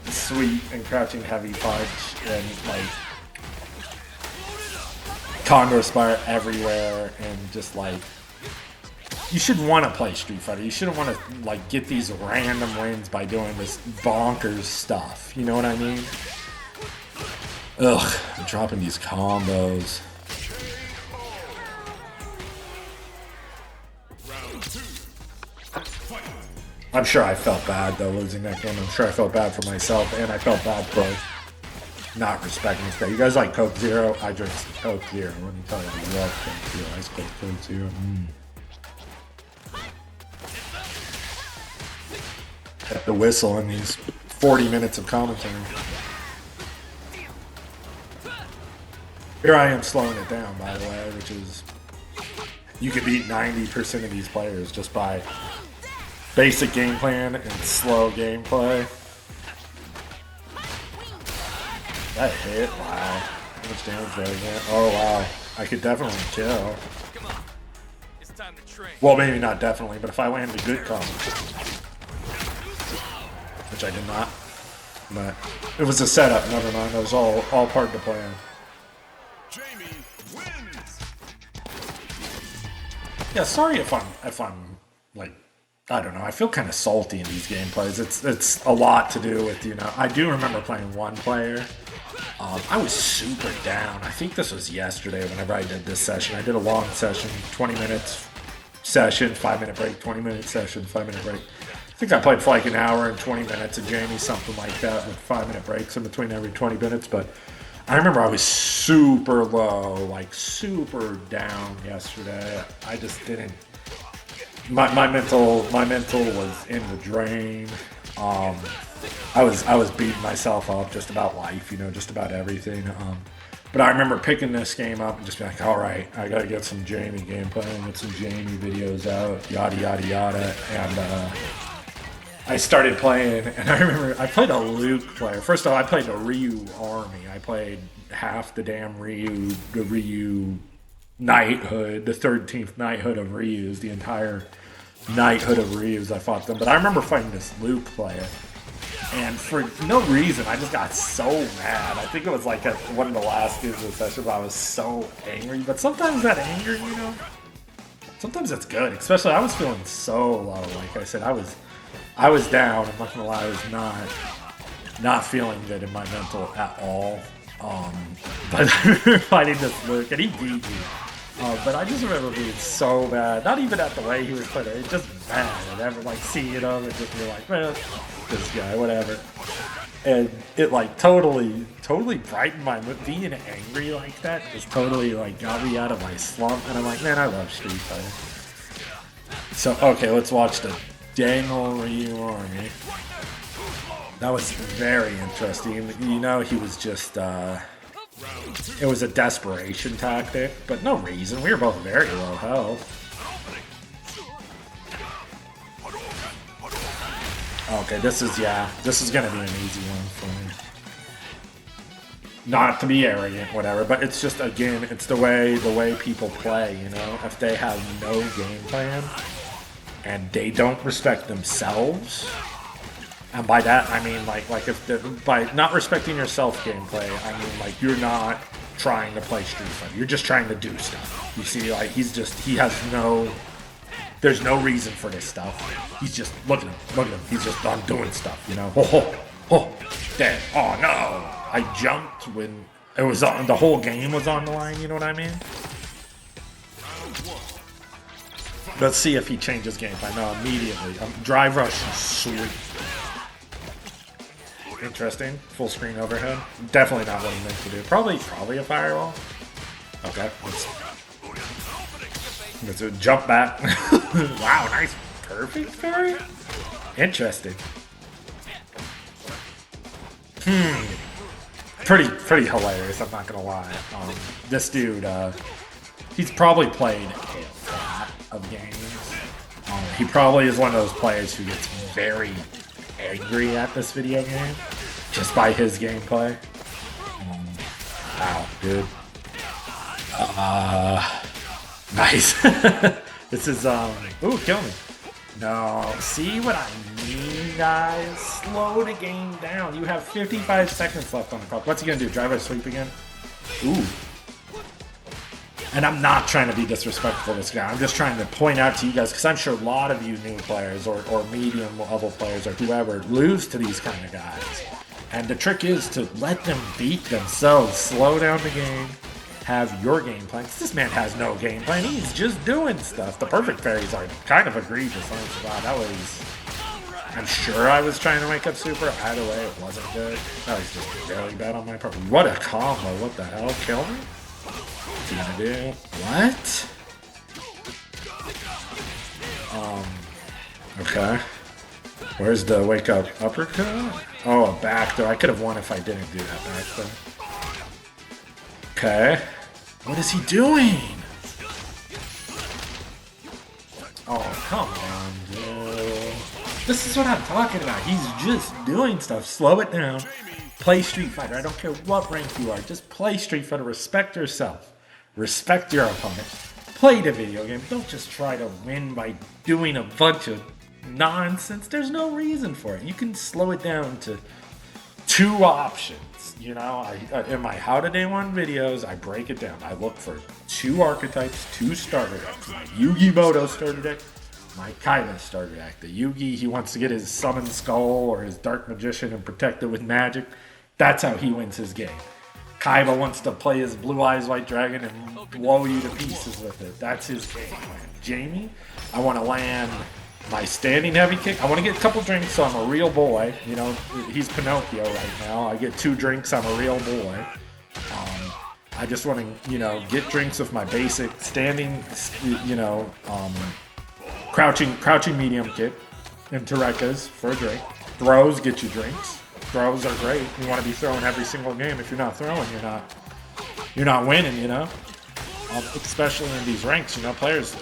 sweep and crouching heavy punch and like Condor Spire everywhere and just like, you should want to play Street Fighter. You shouldn't want to like get these random wins by doing this bonkers stuff. You know what I mean? Ugh, I'm dropping these combos. I'm sure I felt bad though losing that game. I'm sure I felt bad for myself and I felt bad for not respecting this guy. You guys like Coke Zero? I drink Coke Zero. Let me tell you, I love Coke Zero. Ice cold Coke Zero. At the whistle in these 40 minutes of commentary. Here I am slowing it down, by the way, which is you could beat 90% of these players just by basic game plan and slow gameplay. That hit, wow. How much damage did I get? Oh wow, I could definitely kill. Well, maybe not definitely, but if I land a good combo, which I did not, but it was a setup. Never mind, that was all part of the plan. Jamie wins. Yeah, sorry if I'm like, I don't know. I feel kind of salty in these gameplays. It's a lot to do with, you know. I do remember playing one player. I was super down. I think this was yesterday. Whenever I did this session, I did a long session, 20 minutes session, 5-minute break, 20-minute session, 5-minute break. I think I played for like an hour and 20 minutes of Jamie, something like that, with 5-minute breaks in between every 20 minutes. But I remember I was super low, like super down yesterday. I just didn't. My mental was in the drain. I was beating myself up just about life, you know, just about everything. But I remember picking this game up and just being like, all right, I gotta get some Jamie gameplay and get some Jamie videos out, yada yada yada. And I started playing, and I remember I played a Luke player. First of all, I played the Ryu army. I played half the damn Ryu, the Ryu knighthood, the 13th knighthood of Ryu's, the entire knighthood of Ryu's. I fought them, but I remember fighting this Luke player, and for no reason, I just got so mad. I think it was like at one of the last games of the session, I was so angry. But sometimes that anger, you know, sometimes it's good. Especially, I was feeling so low. Like I said, I was down. I'm not gonna lie, I was not feeling good in my mental at all. But fighting this Luke, and he beat me. But I just remember being so bad. Not even at the way he was playing it, just bad. And ever like seeing him and just be like, man, this guy, whatever. And it like totally brightened my mood. Being angry like that just totally like got me out of my slump. And I'm like, man, I love Street Fighter. So okay, let's watch the dang old Ryu army. That was very interesting. You know, he was just it was a desperation tactic, but no reason. We were both very low health. Okay, this is gonna be an easy one for me. Not to be arrogant, whatever, but it's just, again, it's the way people play, you know? If they have no game plan and they don't respect themselves, and by that I mean like if by not respecting your self gameplay, I mean like you're not trying to play Street Fighter. You're just trying to do stuff. You see, like there's no reason for this stuff. He's just look at him. He's just doing stuff. You know. Oh, dead. Oh no! I jumped when It was on, the whole game was on the line, you know what I mean? Let's see if he changes gameplay. No, immediately. Drive rush, sweet. Interesting. Full screen overhead. Definitely not what I'm meant to do. Probably a firewall. Okay. Let's do a jump back. Wow, nice. Perfect parry? Interesting. Pretty hilarious, I'm not gonna lie. This dude, he's probably played a lot of games. He probably is one of those players who gets very angry at this video game just by his gameplay. Wow, dude. Nice. This is, ooh, kill me. No, see what I mean, guys? Slow the game down. You have 55 seconds left on the clock. What's he gonna do? Drive or sweep again? Ooh. And I'm not trying to be disrespectful to this guy. I'm just trying to point out to you guys, because I'm sure a lot of you new players or medium level players or whoever lose to these kind of guys. And the trick is to let them beat themselves. Slow down the game. Have your game plan. This man has no game plan. He's just doing stuff. The perfect parries are kind of egregious. Wow, that was... I'm sure I was trying to make up super. Either way, it wasn't good. That was just really bad on my part. What a combo. What the hell? Kill me? What's he gonna do? What? Okay. Where's the wake up uppercut? Oh, a backdoor. I could have won if I didn't do that backdoor. Okay. What is he doing? Oh, come on, dude. This is what I'm talking about. He's just doing stuff. Slow it down. Play Street Fighter. I don't care what rank you are. Just play Street Fighter. Respect yourself. Respect your opponent. Play the video game. Don't just try to win by doing a bunch of nonsense. There's no reason for it. You can slow it down to 2 options. You know, in my How to Day 1 videos, I break it down. I look for 2 archetypes, 2 starter decks. My Yugi Moto starter deck, my Kaiba starter deck. The Yugi, he wants to get his Summon Skull or his Dark Magician and protect it with magic. That's how he wins his game. Kaiba wants to play his Blue Eyes White Dragon and blow you to pieces with it. That's his game plan. Jamie, I want to land my standing heavy kick. I want to get a couple drinks so I'm a real boy. You know, he's Pinocchio right now. I get 2 drinks, I'm a real boy. I just want to, you know, get drinks with my basic standing, you know, crouching medium kick into Rekkas for a drink. Throws get you drinks. Throws are great. You want to be throwing every single game. If you're not throwing, you're not winning, you know? Especially in these ranks, you know, players,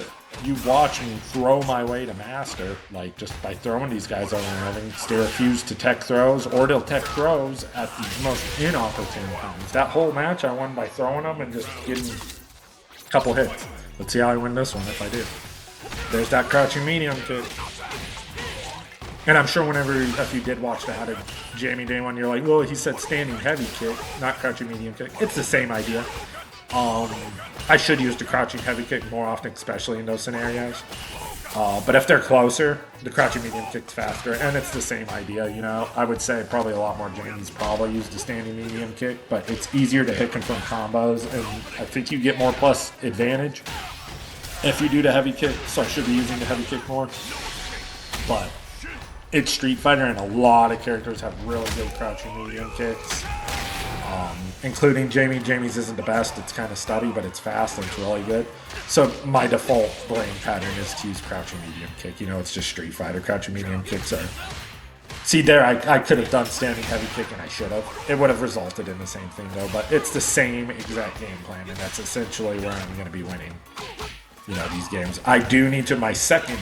you watch me throw my way to master, like just by throwing these guys over and having they refuse to tech throws, or they'll tech throws at the most inopportune times. That whole match I won by throwing them and just getting a couple hits. Let's see how I win this one if I do. There's that crouching medium kick. And I'm sure if you did watch the How to Jamie Day 1, you're like, well, he said standing heavy kick, not crouching medium kick. It's the same idea. I should use the crouching heavy kick more often, especially in those scenarios. But if they're closer, the crouching medium kick's faster, and it's the same idea, you know. I would say probably a lot more Jamie's probably use the standing medium kick, but it's easier to hit confirm combos, and I think you get more plus advantage if you do the heavy kick, so I should be using the heavy kick more. But it's Street Fighter, and a lot of characters have really good crouching medium kicks. Including Jamie. Jamie's isn't the best. It's kind of stubby, but it's fast and it's really good. So my default playing pattern is to use crouching medium kick. You know, it's just Street Fighter. Crouching medium kicks are... See there, I could have done standing heavy kick and I should have. It would have resulted in the same thing though, but it's the same exact game plan, and that's essentially where I'm going to be winning, you know, these games. I do need to... My second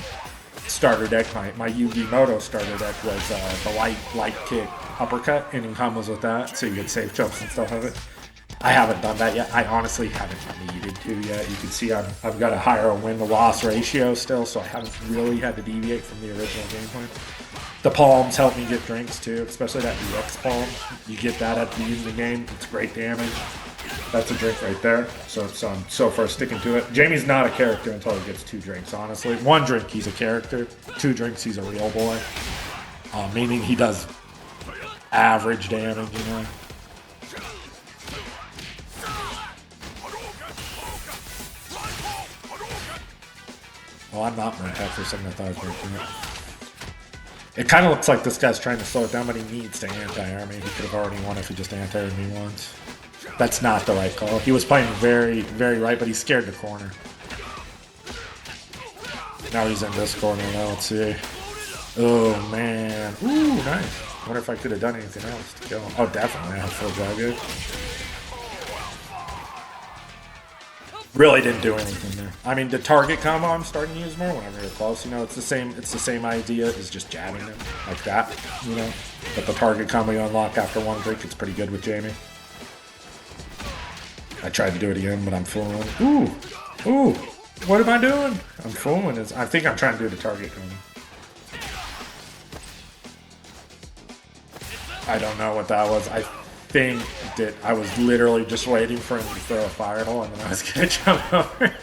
starter deck, my Yugi Moto starter deck was the light kick uppercut, ending combos with that, so you get safe jumps and stuff of it. I haven't done that yet. I honestly haven't needed to yet. You can see I've got a higher win-to-loss ratio still, so I haven't really had to deviate from the original game plan. The palms help me get drinks too, especially that EX palm. You get that at the beginning of the game. It's great damage. That's a drink right there. So I'm so far sticking to it. Jamie's not a character until he gets 2 drinks, honestly. 1 drink, he's a character. 2 drinks, he's a real boy. Meaning he does average damage, you know. Oh, I'm not Brent. For a second, I thought I was Brent. It kind of looks like this guy's trying to slow it down, but he needs to anti-air me. He could have already won if he just anti-aired me once. That's not the right call. He was playing very, very right, but he scared the corner. Now he's in this corner. Now let's see. Oh, man. Ooh, nice. I wonder if I could have done anything else to kill him. Oh, definitely. I have full drag. Really didn't do anything there. I mean, the target combo I'm starting to use more whenever you're close. You know, it's the same idea as just jabbing him like that. You know, but the target combo you unlock after one drink, it's pretty good with Jamie. I tried to do it again, but I'm fooling. Ooh, what am I doing? I'm fooling. I think I'm trying to do the target combo. I don't know what that was. I think that I was literally just waiting for him to throw a fire hole and then I was gonna jump over.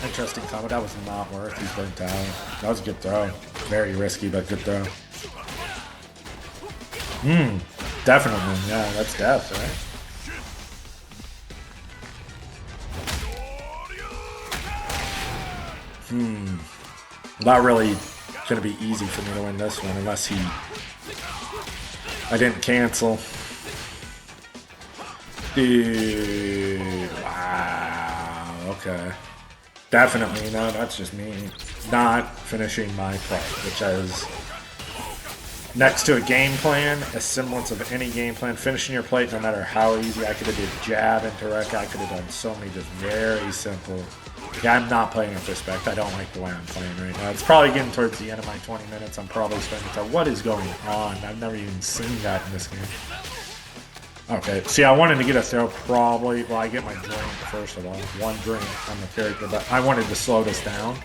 Interesting comment. That was not worth. He's burnt out. That was a good throw. Very risky, but good throw. Definitely. Yeah, that's death, right? Not really gonna be easy for me to win this one unless I didn't cancel. Dude, wow, okay. Definitely, no, that's just me not finishing my play, which is next to a game plan, a semblance of any game plan, finishing your plate no matter how easy. I could have did jab into rec, I could have done so many just very simple. Yeah, I'm not playing with respect. I don't like the way I'm playing right now. It's probably getting towards the end of my 20 minutes. I'm probably starting to tell what is going on. I've never even seen that in this game. Okay, see, I wanted to get a throw probably. Well, I get my drink first of all. One drink on the character, but I wanted to slow this down.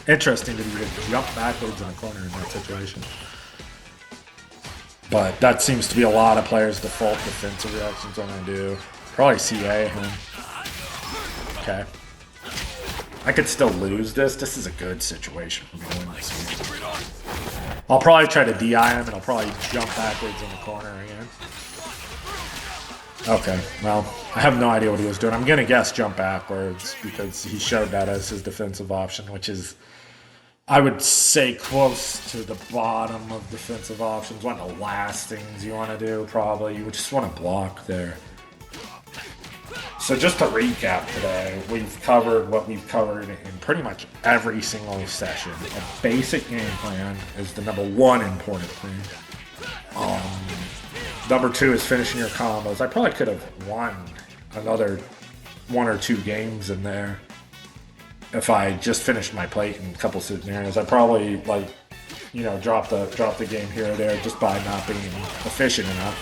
Interesting that he would jump backwards in the corner in that situation. But that seems to be a lot of players' default defensive reactions when I do. Probably CA him. Okay. I could still lose this. This is a good situation for me to win this game. I'll probably try to DI him, and I'll probably jump backwards in the corner again. Okay, well, I have no idea what he was doing. I'm going to guess jump backwards because he showed that as his defensive option, which is, I would say, close to the bottom of defensive options. One of the last things you want to do, probably. You would just want to block there. So just to recap today, we've covered what we've covered in pretty much every single session. A basic game plan is the #1 important thing. #2 is finishing your combos. I probably could have won another 1 or 2 games in there if I just finished my plate in a couple scenarios. I probably drop the game here or there just by not being efficient enough.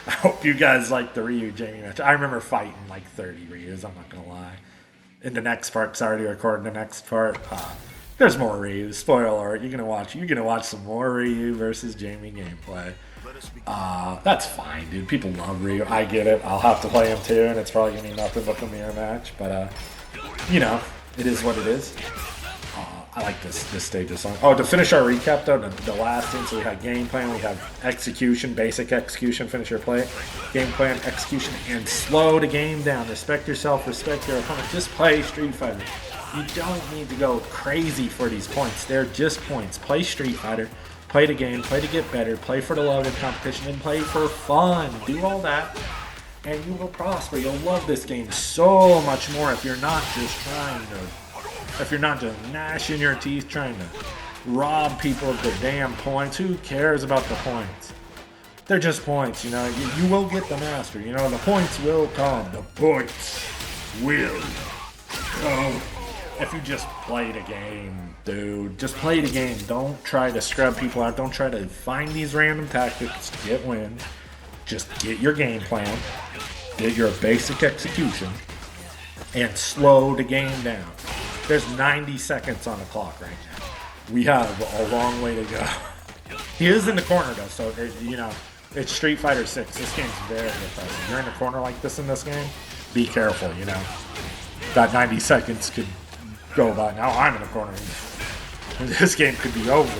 I hope you guys like the Ryu Jamie match. I remember fighting like 30 Ryus, I'm not gonna lie. In the next part, because I already recorded the next part. There's more Ryu. Spoiler alert, you're gonna watch some more Ryu versus Jamie gameplay. That's fine, dude. People love Ryu. I get it. I'll have to play him too, and it's probably gonna be nothing but the mirror match. But it is what it is. I like this stage of song. Oh, to finish our recap though, the last thing, so we had game plan, we have execution, basic execution, finish your play, game plan, execution, and slow the game down. Respect yourself, respect your opponent. Just play Street Fighter. You don't need to go crazy for these points. They're just points. Play Street Fighter, play the game, play to get better, play for the love of competition, and play for fun. Do all that, and you will prosper. You'll love this game so much more if you're not just gnashing your teeth trying to rob people of their damn points. Who cares about the points? They're just points, you will get the master, the points will come. The points will come. If you just play the game, dude, just play the game. Don't try to scrub people out. Don't try to find these random tactics to get wins. Just get your game plan, get your basic execution, and slow the game down. There's 90 seconds on the clock right now. We have a long way to go. He is in the corner though, so it's Street Fighter 6. This game's very impressive. You're in the corner like this in this game, be careful, That 90 seconds could go by. Now I'm in the corner. This game could be over,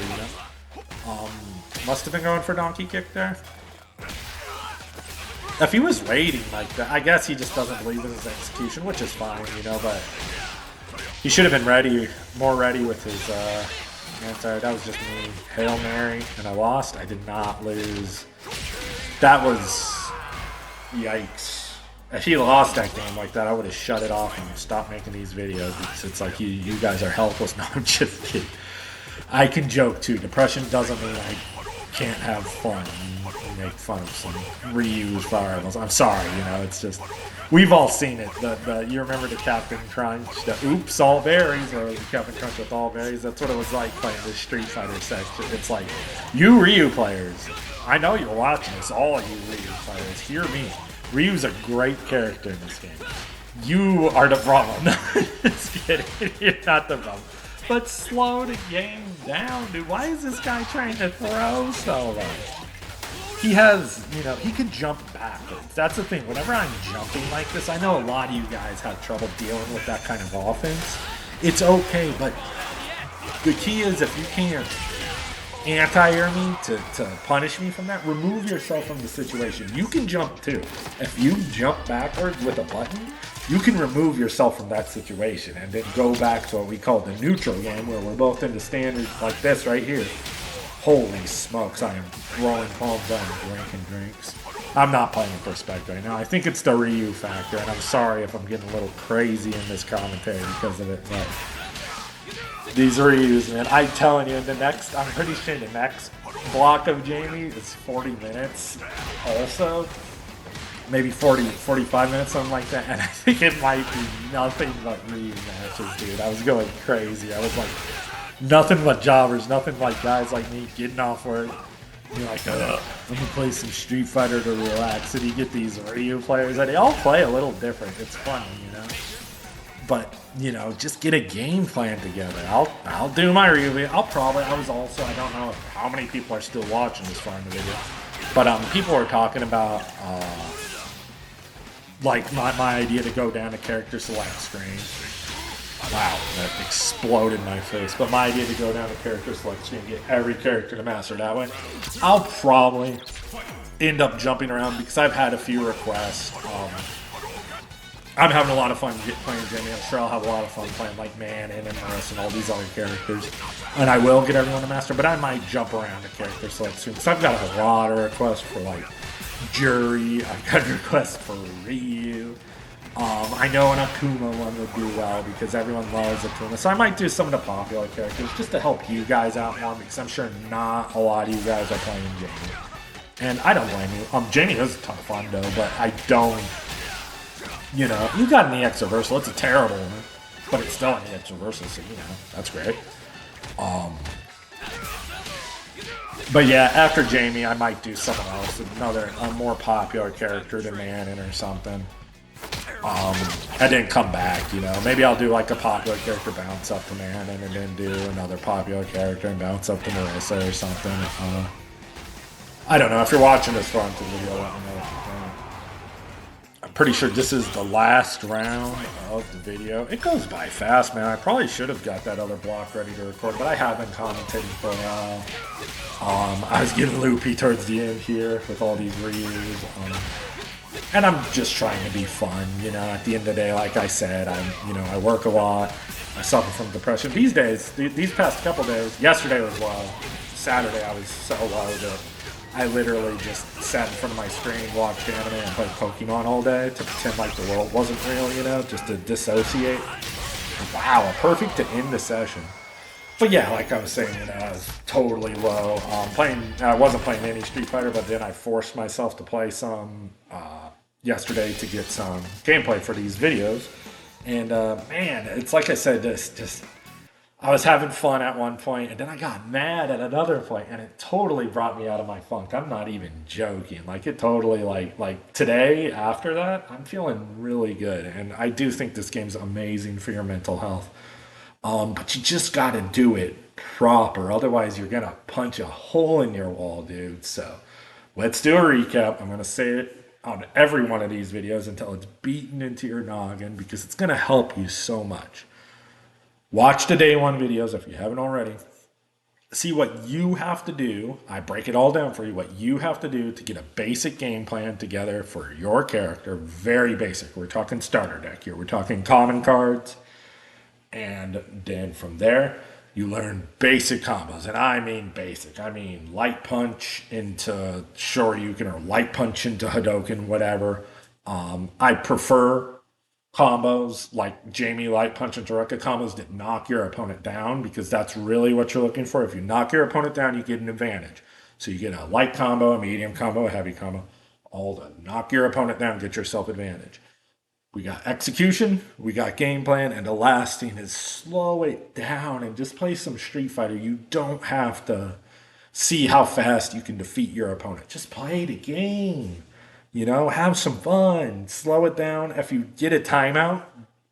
Must have been going for donkey kick there. if he was waiting like that, I guess he just doesn't believe in his execution, which is fine, you know, but he should have been ready, more ready with his anti. That was just me. Hail Mary, and I lost. I did not lose. That was, yikes. If he lost that game like that, I would have shut it off and stopped making these videos because it's like you guys are helpless. No, I'm just kidding. I can joke too. Depression doesn't mean I can't have fun and make fun of some reused fire emblems. I'm sorry, you know, it's just, we've all seen it. You remember the Captain Crunch, the oops, all berries, or the Captain Crunch with all berries? That's what it was like playing the Street Fighter section. It's like, you Ryu players, I know you're watching this, all of you Ryu players, hear me. Ryu's a great character in this game. You are the problem. Just kidding. You're not the problem. But slow the game down, dude. Why is this guy trying to throw so much? He has, you know, he can jump backwards. That's the thing. Whenever I'm jumping like this, I know a lot of you guys have trouble dealing with that kind of offense. It's okay, but the key is if you can't anti-air me to punish me from that, remove yourself from the situation. You can jump too. If you jump backwards with a button, you can remove yourself from that situation and then go back to what we call the neutral game, where we're both in the standard like this right here. Holy smokes, I am throwing palms down and drinking drinks. I'm not playing with respect right now. I think it's the Ryu factor, and I'm sorry if I'm getting a little crazy in this commentary because of it, but these Ryus, man, I'm telling you, I'm pretty sure the next block of Jamie is 40 minutes also. Maybe 45 minutes, something like that. And I think it might be nothing but Ryu matches, dude. I was going crazy. I was like, nothing but jobbers, nothing like guys like me getting off work. You're like, I'm going to play some Street Fighter to relax. And you get these Ryu players, and they all play a little different. It's fun, you know? But, you know, just get a game plan together. I'll do my Ryu. I don't know how many people are still watching this far in the video. But people are talking about, like, my idea to go down to character select screen. Wow, that exploded in my face. But my idea to go down to character select screen and get every character to master that way. I'll probably end up jumping around because I've had a few requests. I'm having a lot of fun playing Jamie. I'm sure I'll have a lot of fun playing like Man and Maris and all these other characters. And I will get everyone to master, but I might jump around to character select soon. Because I've got a lot of requests for like Jury. I've got requests for Ryu. I know an Akuma one would do well because everyone loves Akuma. So I might do some of the popular characters just to help you guys out more because I'm sure not a lot of you guys are playing Jamie. And I don't blame you. Jamie is a ton of fun though, but I don't. You know, you got an EX reversal. It's a terrible one, but it's still an EX reversal, so you know, that's great. But yeah, after Jamie, I might do someone else, a more popular character to Manon or something. And then come back, you know. Maybe I'll do like a popular character, bounce up to Manon, and then do another popular character and bounce up to Marissa or something. I don't know. If you're watching this far into the video, let me know what you think. I'm pretty sure this is the last round of the video. It goes by fast, man. I probably should have got that other block ready to record, but I have been commentating for a while. I was getting loopy towards the end here with all these Ryus. And I'm just trying to be fun, you know. At the end of the day, like I said, I work a lot. I suffer from depression. These days, these past couple days, yesterday was low. Saturday, I was so low that I literally just sat in front of my screen, watched anime, and played Pokemon all day to pretend like the world wasn't real, you know, just to dissociate. Wow, perfect to end the session. But yeah, like I was saying, you know, I was totally low. I wasn't playing any Street Fighter, but then I forced myself to play some yesterday to get some gameplay for these videos. And man, it's like I said, I was having fun at one point, and then I got mad at another point, and it totally brought me out of my funk. I'm not even joking. Like, it totally, like today, after that, I'm feeling really good. And I do think this game's amazing for your mental health. But you just got to do it proper. Otherwise, you're going to punch a hole in your wall, dude. So let's do a recap. I'm going to say it on every one of these videos until it's beaten into your noggin because it's going to help you so much. Watch the day one videos if you haven't already. see what you have to do. I break it all down for you. What you have to do to get a basic game plan together for your character. Very basic. We're talking starter deck here. We're talking common cards. And then from there, you learn basic combos. And I mean basic. I mean light punch into Shoryuken or light punch into Hadoken, whatever. I prefer combos like Jamie light punch and Taruka combos that knock your opponent down because that's really what you're looking for. If you knock your opponent down, you get an advantage. So you get a light combo, a medium combo, a heavy combo, all to knock your opponent down, get yourself advantage. We got execution, we got game plan, and the last thing is slow it down and just play some Street Fighter. You don't have to see how fast you can defeat your opponent. Just play the game. Have some fun. Slow it down. If you get a timeout,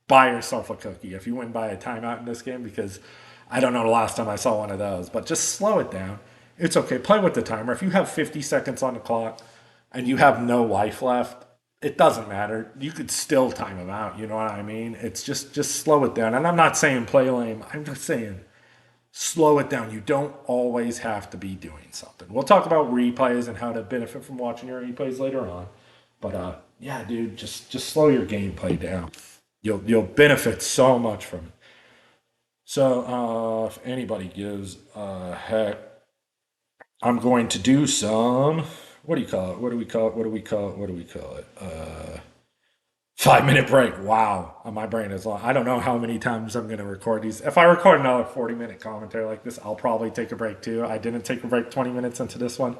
buy yourself a cookie. If you win by a timeout in this game, because I don't know the last time I saw one of those, but just slow it down. It's okay. Play with the timer. If you have 50 seconds on the clock and you have no life left, it doesn't matter. You could still time them out. You know what I mean? It's just slow it down. And I'm not saying play lame. I'm just saying slow it down. You don't always have to be doing something. We'll talk about replays and how to benefit from watching your replays later on. But yeah, dude, just slow your gameplay down. You'll benefit so much from it. So if anybody gives a heck, I'm going to do some. What do you call it? What do we call it? 5-minute break. Wow. My brain is long. I don't know how many times I'm going to record these. If I record another 40-minute commentary like this, I'll probably take a break too. I didn't take a break 20 minutes into this one.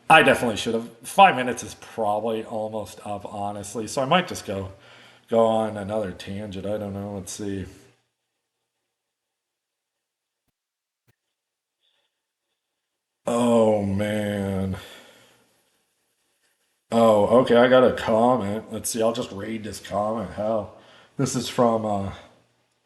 I definitely should have. 5 minutes is probably almost up, honestly. So I might just go on another tangent. I don't know. Let's see. Oh, man. Oh, okay. I got a comment. Let's see. I'll just read this comment. Hell. This is from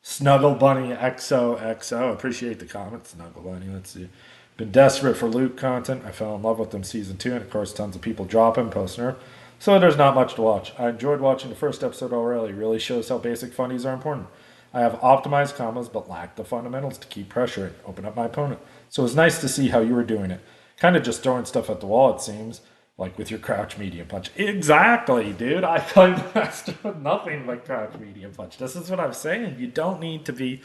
Snuggle Bunny XOXO. Appreciate the comment, Snuggle Bunny. Let's see. Been desperate for Luke content. I fell in love with them season 2, and of course, tons of people drop him, posting her. So there's not much to watch. I enjoyed watching the first episode already. Really shows how basic funnies are important. I have optimized combos, but lack the fundamentals to keep pressuring, open up my opponent. So it was nice to see how you were doing it. Kind of just throwing stuff at the wall, it seems. Like with your crouch medium punch. Exactly, dude. I play master with nothing but crouch medium punch. This is what I'm saying. You don't need to be.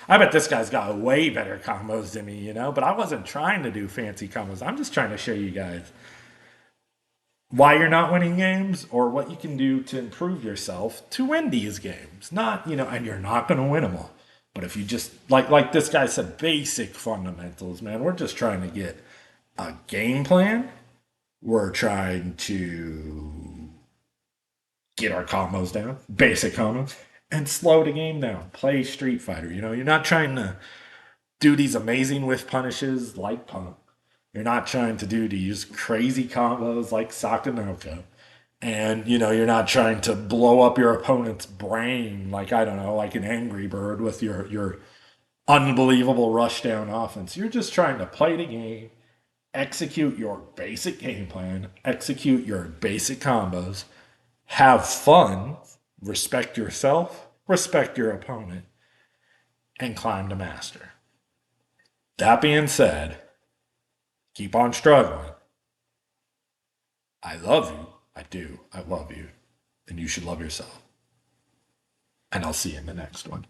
I bet this guy's got way better combos than me, but I wasn't trying to do fancy combos. I'm just trying to show you guys why you're not winning games or what you can do to improve yourself to win these games. Not, and you're not going to win them all. But if you just, like this guy said, basic fundamentals, man, we're just trying to get a game plan. We're trying to get our combos down, basic combos, and slow the game down. Play Street Fighter. You're not trying to do these amazing whiff punishes like Punk. You're not trying to do these crazy combos like Sakanoko. And, you're not trying to blow up your opponent's brain like, I don't know, like an Angry Bird with your unbelievable rush down offense. You're just trying to play the game, execute your basic game plan, execute your basic combos, have fun, respect yourself, respect your opponent, and climb to master. That being said, keep on struggling. I love you. I do. I love you. And you should love yourself. And I'll see you in the next one.